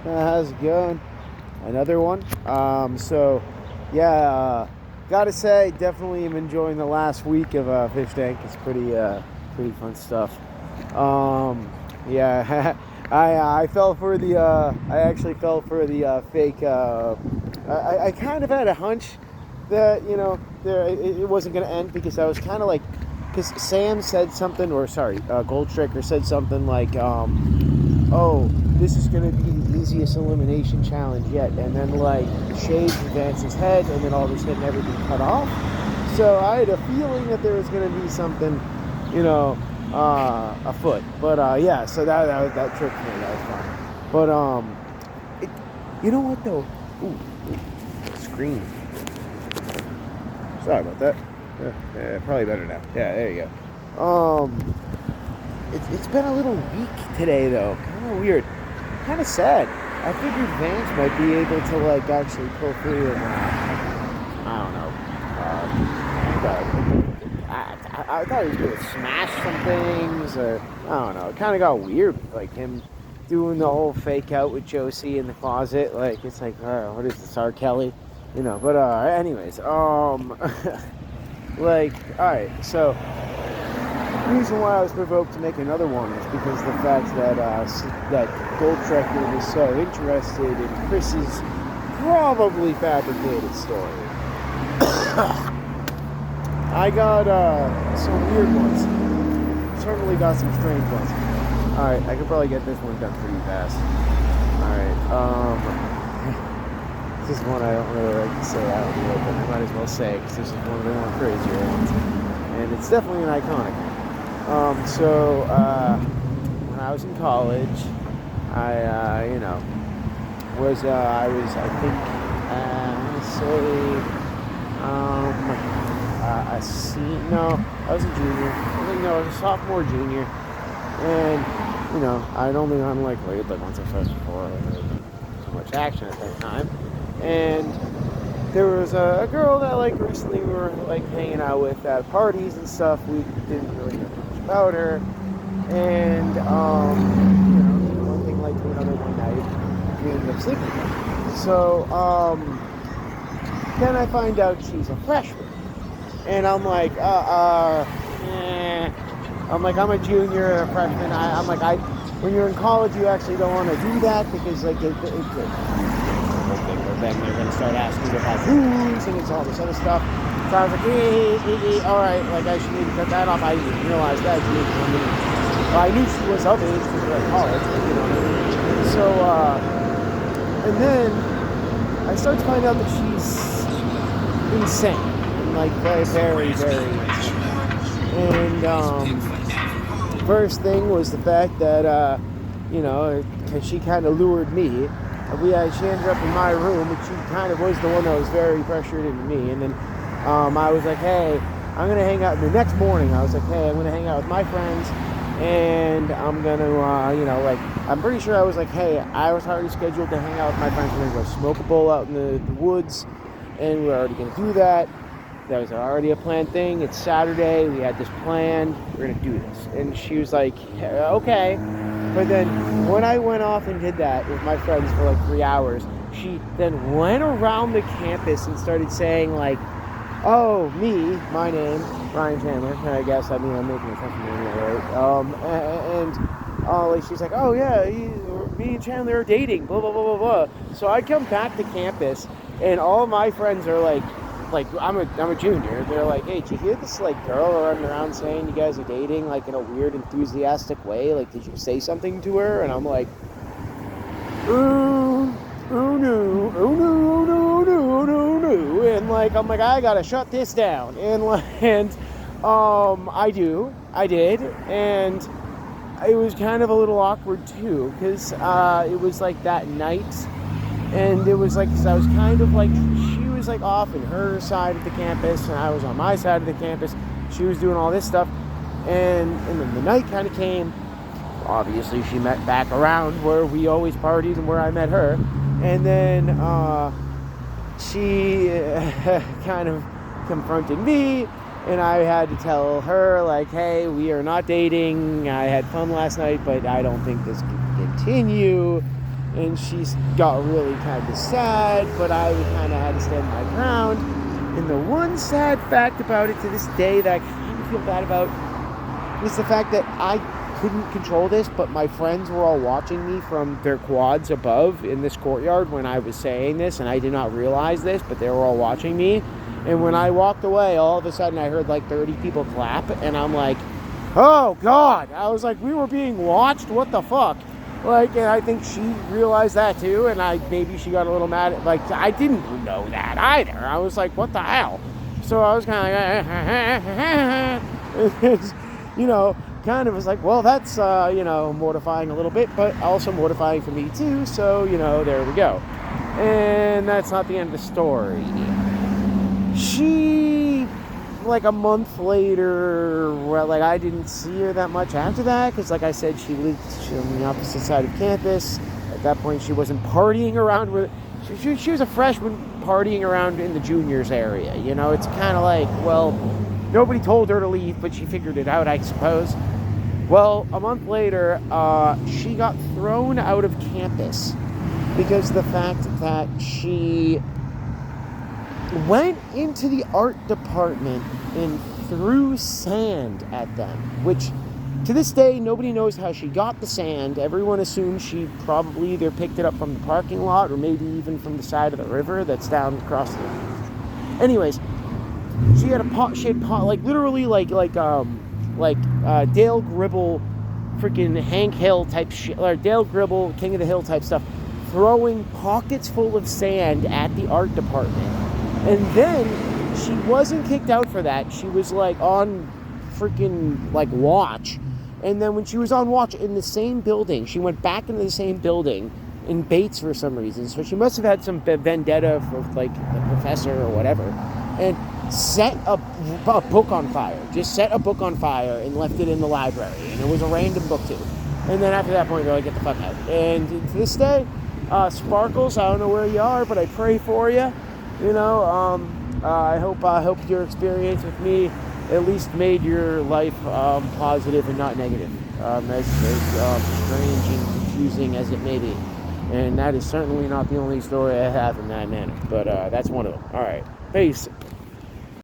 How's it going? Another one. Yeah, gotta say, definitely am enjoying the last week of Fish Tank. It's pretty fun stuff. Yeah, I fell for I actually fell for the fake. I kind of had a hunch that it wasn't gonna end because I was kind of like, because Sam said something, or sorry, Gold Striker said something like, oh, this is going to be the easiest elimination challenge yet. And then, like, Shades advanced his head, and then all of a sudden everything cut off. So I had a feeling that there was going to be something, afoot. But, yeah, so that tricked me. That was fun. But, you know what, though? Ooh, screen. Sorry about that. Yeah, probably better now. Yeah, there you go. It's been a little weak today, though. Kind of weird. Kind of sad. I figured Vance might be able to, like, actually pull through and, I don't know. I thought he was going to smash some things, or, I don't know. It kind of got weird, like, him doing the whole fake out with Josie in the closet. Like, it's like, what is this, R. Kelly? But, anyways, like, alright, so the reason why I was provoked to make another one is because of the fact that that Gold Trekker was so interested in Chris's probably fabricated story. I got some weird ones. Certainly got some strange ones. Alright, I could probably get this one done pretty fast. Alright, this is one I don't really like to say out here, but I might as well say because this is one of the more crazier ones. And it's definitely an iconic one. When I was in college, I I was a junior. I was a sophomore, junior. And, I'd only gone, like, played, like, once or twice before. There wasn't too much action at that time. And there was a girl that, like, recently we were, like, hanging out with at parties and stuff. We didn't really know much about her. And, one thing led to another one night. We ended up sleeping together. So, then I find out she's a freshman. And I'm like, I'm a junior, a freshman. When you're in college, you actually don't want to do that because, like, then they're going to start asking you about rules and it's all this other stuff. So I was like, all right, like, I should maybe cut that off. I didn't realize that. I knew she was of age because we were in college, but, So, and then I start to find out that she's insane. And, like, very, very, very insane. And, first thing was the fact that, because she kind of lured me. She ended up in my room, and she kind of was the one that was very pressured into me. And then I was like, hey, I'm going to hang out. The next morning, I was like, hey, I'm going to hang out with my friends, and I'm going to, I'm pretty sure I was like, hey, I was already scheduled to hang out with my friends. We're going to go smoke a bowl out in the woods, and we're already going to do that. That was already a planned thing. It's Saturday. We had this planned. We're going to do this. And she was like, okay. But then when I went off and did that with my friends for like 3 hours, she then went around the campus and started saying, like, oh, my name, Ryan Chandler, and I guess, I'm making a company anyway, right? Like, she's like, oh, yeah, me and Chandler are dating, blah, blah, blah, blah, blah. So I come back to campus, and all my friends are like, I'm a junior. They're like, hey, did you hear this, like, girl running around saying you guys are dating, like, in a weird, enthusiastic way? Like, did you say something to her? And I'm like, oh no, oh no, oh no, oh no, oh no. And, like, I'm like, I gotta shut this down. And, I did. And it was kind of a little awkward, too, because it was, like, that night. And it was, like, cause I was kind of, like, was like off in her side of the campus and I was on my side of the campus. She was doing all this stuff, and then the night kind of came. Obviously she met back around where we always partied and where I met her, and then she kind of confronted me, and I had to tell her, like, hey, we are not dating. I had fun last night, but I don't think this can continue. and she got really kind of sad, but I kind of had to stand my ground. And the one sad fact about it to this day that I kind of feel bad about is the fact that I couldn't control this, but my friends were all watching me from their quads above in this courtyard when I was saying this, and I did not realize this, but they were all watching me. And when I walked away, all of a sudden I heard like 30 people clap, and I'm like, oh God. I was like, we were being watched? What the fuck? Like, and I think she realized that too, and maybe she got a little mad at, like, I didn't know that either. I was like, what the hell? So I was kind of like, you know, kind of was like, well, that's, you know, mortifying a little bit, but also mortifying for me too, so, you know, there we go. And that's not the end of the story. She, like a month later, well, like, I didn't see her that much after that, because like I said, she lived on the opposite side of campus. At that point, she wasn't partying around with, she was a freshman partying around in the juniors area, you know. It's kind of like, well, nobody told her to leave, but she figured it out, I suppose. Well, a month later, she got thrown out of campus because of the fact that she went into the art department and threw sand at them, which to this day, nobody knows how she got the sand. Everyone assumes she probably either picked it up from the parking lot or maybe even from the side of the river that's down across the... Anyways, she had like literally like Dale Gribble, freaking Hank Hill type shit, or Dale Gribble, King of the Hill type stuff, throwing pockets full of sand at the art department. And then she wasn't kicked out for that. She was like on freaking like watch. And then when she was on watch in the same building, she went back into the same building in Bates for some reason. So she must have had some vendetta for like the professor or whatever. And set a book on fire. Just set a book on fire and left it in the library. And it was a random book too. And then after that point, they're like, get the fuck out. And to this day, Sparkles, I don't know where you are, but I pray for you. You know, I hope your experience with me at least made your life positive and not negative. As strange and confusing as it may be. And that is certainly not the only story I have in that manner. But that's one of them. All right. Peace.